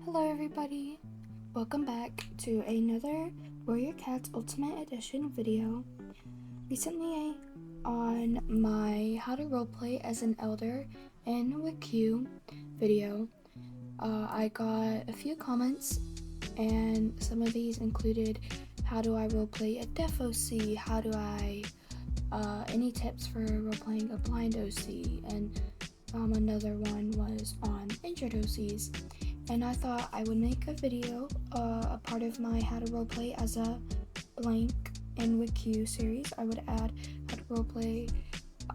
Hello everybody! Welcome back to another Warrior Cats Ultimate Edition video. Recently on my How to Roleplay as an Elder in WCUE video, I got a few comments, and some of these included how do I roleplay a deaf OC, how do I, any tips for roleplaying a blind OC, and another one was on injured OCs. And I thought I would make a video, a part of my How to Roleplay as a blank in WCUE series. I would add How to Roleplay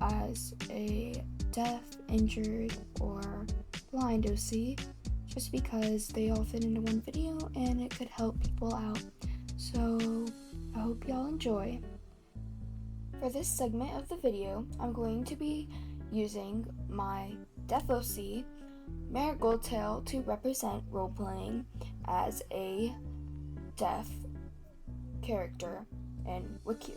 as a deaf, injured, or blind OC, just because they all fit into one video and it could help people out. So I hope y'all enjoy. For this segment of the video, I'm going to be using my deaf OC, Marigold Tail, to represent roleplaying as a deaf character in WCUE.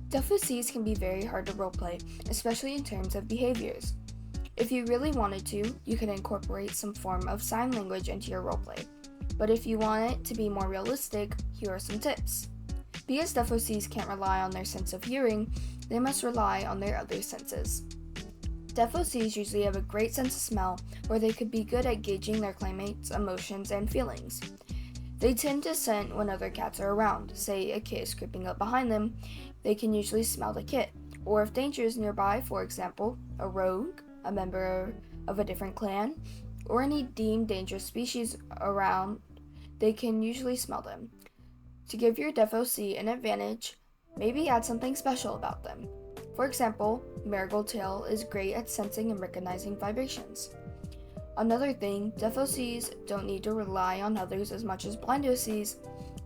Deaf OCs can be very hard to roleplay, especially in terms of behaviors. If you really wanted to, you can incorporate some form of sign language into your roleplay. But if you want it to be more realistic, here are some tips. Because deaf OCs can't rely on their sense of hearing, they must rely on their other senses. Deaf OCs usually have a great sense of smell, where they could be good at gauging their claymates' emotions and feelings. They tend to scent when other cats are around. Say a kit is creeping up behind them, they can usually smell the kit. Or if danger is nearby, for example, a rogue, a member of a different clan, or any deemed dangerous species around, they can usually smell them. To give your deaf OC an advantage, maybe add something special about them. For example, Marigold Tail is great at sensing and recognizing vibrations. Another thing, deaf OCs don't need to rely on others as much as blind OCs,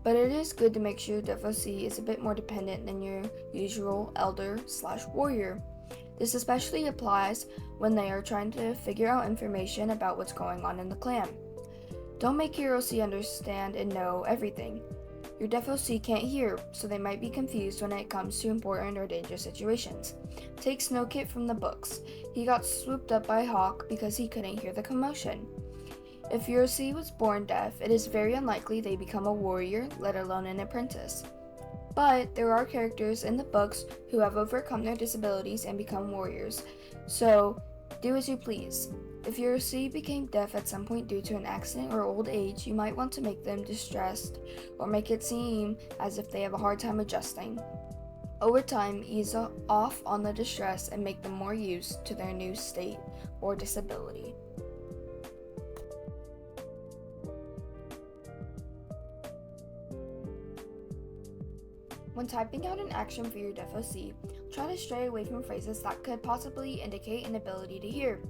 but it is good to make sure deaf OC is a bit more dependent than your usual elder/warrior. This especially applies when they are trying to figure out information about what's going on in the clan. Don't make your OC understand and know everything. Your deaf OC can't hear, so they might be confused when it comes to important or dangerous situations. Take Snowkit from the books. He got swooped up by a hawk because he couldn't hear the commotion. If your OC was born deaf, it is very unlikely they become a warrior, let alone an apprentice. But there are characters in the books who have overcome their disabilities and become warriors, so do as you please. If your OC became deaf at some point due to an accident or old age, you might want to make them distressed or make it seem as if they have a hard time adjusting. Over time, ease off on the distress and make them more used to their new state or disability. When typing out an action for your deaf OC, try to stray away from phrases that could possibly indicate an ability to hear.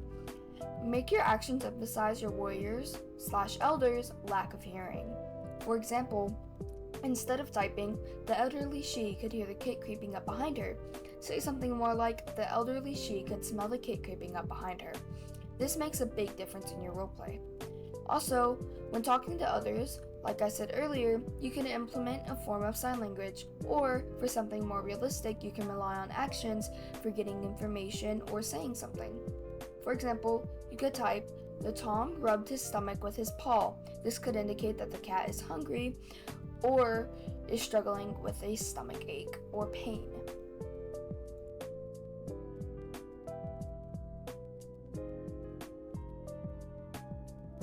Make your actions emphasize your warriors/elders' lack of hearing. For example, instead of typing, the elderly she could hear the kit creeping up behind her. Say something more like, the elderly she could smell the kit creeping up behind her. This makes a big difference in your roleplay. Also, when talking to others, like I said earlier, you can implement a form of sign language, or for something more realistic, you can rely on actions for getting information or saying something. For example, you could type, the Tom rubbed his stomach with his paw. This could indicate that the cat is hungry or is struggling with a stomach ache or pain.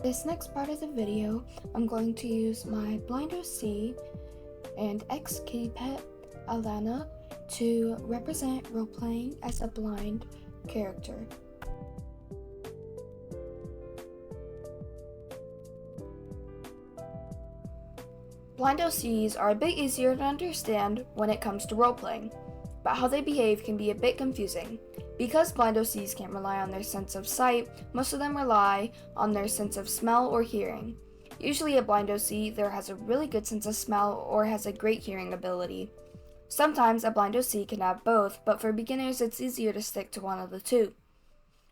This next part of the video, I'm going to use my blind OC and ex-kitty pet, Alana, to represent roleplaying as a blind character. Blind OCs are a bit easier to understand when it comes to roleplaying, but how they behave can be a bit confusing. Because blind OCs can't rely on their sense of sight, most of them rely on their sense of smell or hearing. Usually a blind OC either has a really good sense of smell or has a great hearing ability. Sometimes a blind OC can have both, but for beginners it's easier to stick to one of the two.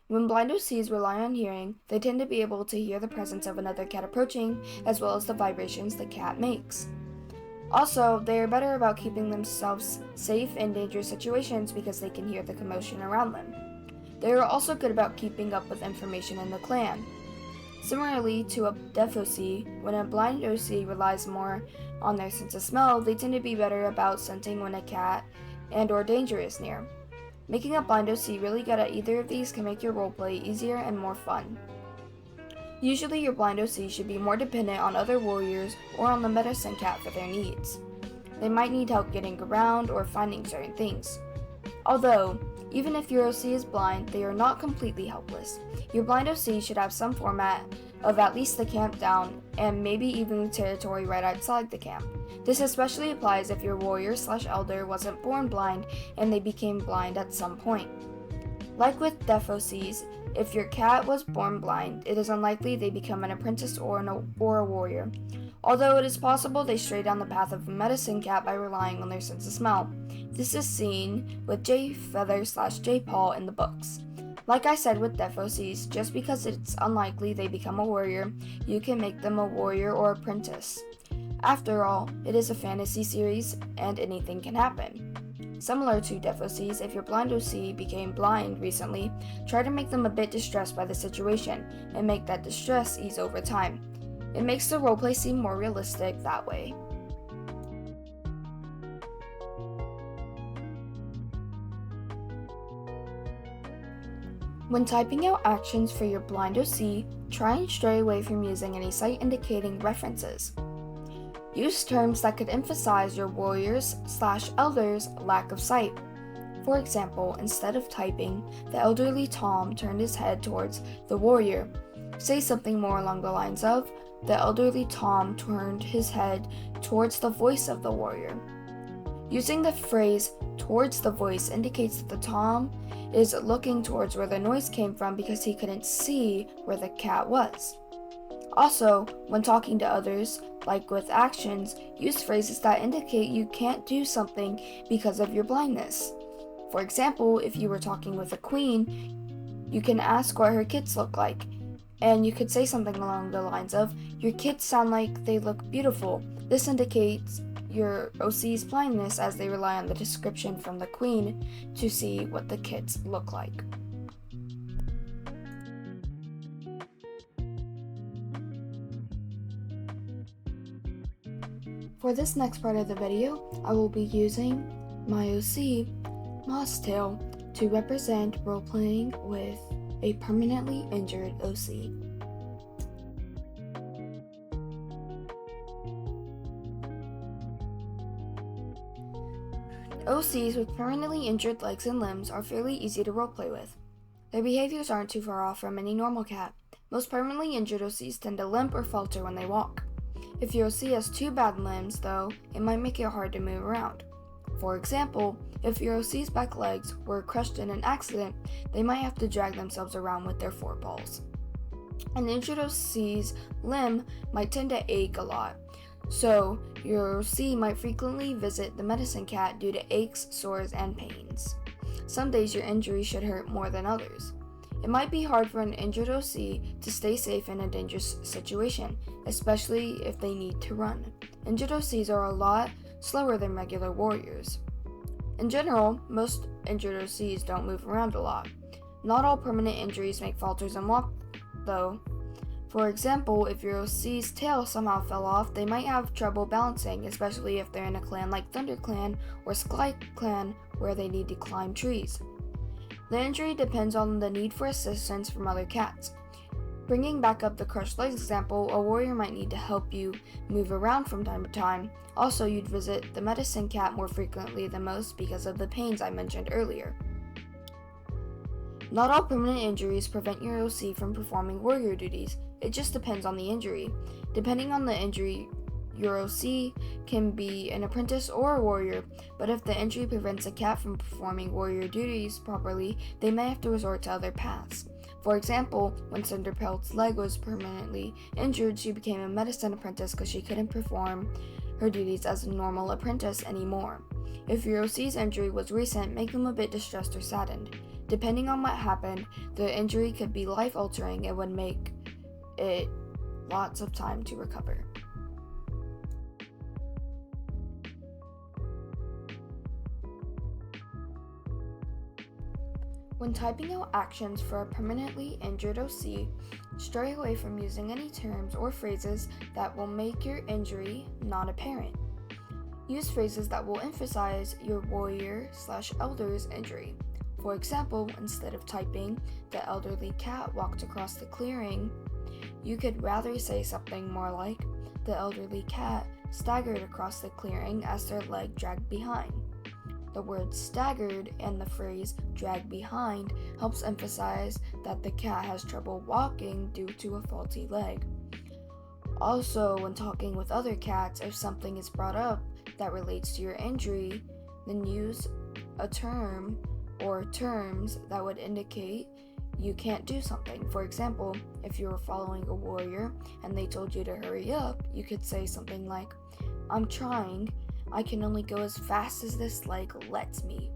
When blind OCs rely on hearing, they tend to be able to hear the presence of another cat approaching, as well as the vibrations the cat makes. Also, they are better about keeping themselves safe in dangerous situations because they can hear the commotion around them. They are also good about keeping up with information in the clan. Similarly to a deaf OC, when a blind OC relies more on their sense of smell, they tend to be better about scenting when a cat and/or danger is near. Making a blind OC really good at either of these can make your roleplay easier and more fun. Usually your blind OC should be more dependent on other warriors or on the medicine cat for their needs. They might need help getting around or finding certain things. Although, even if your OC is blind, they are not completely helpless. Your blind OC should have some format of at least the camp down and maybe even the territory right outside the camp. This especially applies if your warrior/elder wasn't born blind and they became blind at some point. Like with deaf OCs, if your cat was born blind, it is unlikely they become an apprentice or a warrior, although it is possible they stray down the path of a medicine cat by relying on their sense of smell. This is seen with J Feather/J Paul in the books. Like I said with deaf OCs, just because it's unlikely they become a warrior, you can make them a warrior or apprentice. After all, it is a fantasy series and anything can happen. Similar to deaf OCs, if your blind OC became blind recently, try to make them a bit distressed by the situation and make that distress ease over time. It makes the roleplay seem more realistic that way. When typing out actions for your blind OC, try and stray away from using any sight-indicating references. Use terms that could emphasize your warriors/elders' lack of sight. For example, instead of typing, the elderly Tom turned his head towards the warrior. Say something more along the lines of, the elderly Tom turned his head towards the voice of the warrior. Using the phrase towards the voice indicates that the Tom is looking towards where the noise came from because he couldn't see where the cat was. Also, when talking to others, like with actions, use phrases that indicate you can't do something because of your blindness. For example, if you were talking with a queen, you can ask what her kids look like, and you could say something along the lines of, your kids sound like they look beautiful. This indicates your OC's blindness as they rely on the description from the queen to see what the kids look like. For this next part of the video, I will be using my OC, Mosstail, to represent role-playing with a permanently injured OC. OCs with permanently injured legs and limbs are fairly easy to roleplay with. Their behaviors aren't too far off from any normal cat. Most permanently injured OCs tend to limp or falter when they walk. If your OC has two bad limbs, though, it might make it hard to move around. For example, if your OC's back legs were crushed in an accident, they might have to drag themselves around with their forepaws. An injured OC's limb might tend to ache a lot, so your OC might frequently visit the medicine cat due to aches, sores, and pains. Some days your injury should hurt more than others. It might be hard for an injured OC to stay safe in a dangerous situation, especially if they need to run. Injured OCs are a lot slower than regular warriors. In general, most injured OCs don't move around a lot. Not all permanent injuries make falters and walk, though. For example, if your OC's tail somehow fell off, they might have trouble balancing, especially if they're in a clan like Thunder Clan or Sky Clan where they need to climb trees. The injury depends on the need for assistance from other cats. Bringing back up the crushed legs example, a warrior might need to help you move around from time to time. Also, you'd visit the medicine cat more frequently than most because of the pains I mentioned earlier. Not all permanent injuries prevent your OC from performing warrior duties. It just depends on the injury. Depending on the injury, your OC can be an apprentice or a warrior, but if the injury prevents a cat from performing warrior duties properly, they may have to resort to other paths. For example, when Cinderpelt's leg was permanently injured, she became a medicine apprentice because she couldn't perform her duties as a normal apprentice anymore. If your OC's injury was recent, make them a bit distressed or saddened. Depending on what happened, the injury could be life-altering and would make it lots of time to recover. When typing out actions for a permanently injured OC, stray away from using any terms or phrases that will make your injury not apparent. Use phrases that will emphasize your warrior/elder's injury. For example, instead of typing, "the elderly cat walked across the clearing," you could rather say something more like, "the elderly cat staggered across the clearing as their leg dragged behind." The word staggered and the phrase drag behind helps emphasize that the cat has trouble walking due to a faulty leg. Also, when talking with other cats, if something is brought up that relates to your injury, then use a term or terms that would indicate you can't do something. For example, if you were following a warrior and they told you to hurry up, you could say something like, "I'm trying. I can only go as fast as this leg lets me."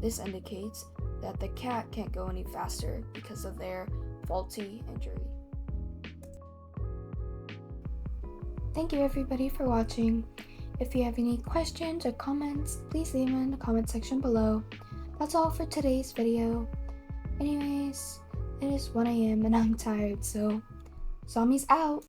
This indicates that the cat can't go any faster because of their faulty injury. Thank you everybody for watching. If you have any questions or comments, please leave them in the comment section below. That's all for today's video. Anyways, it is 1 a.m. and I'm tired, so zombies out!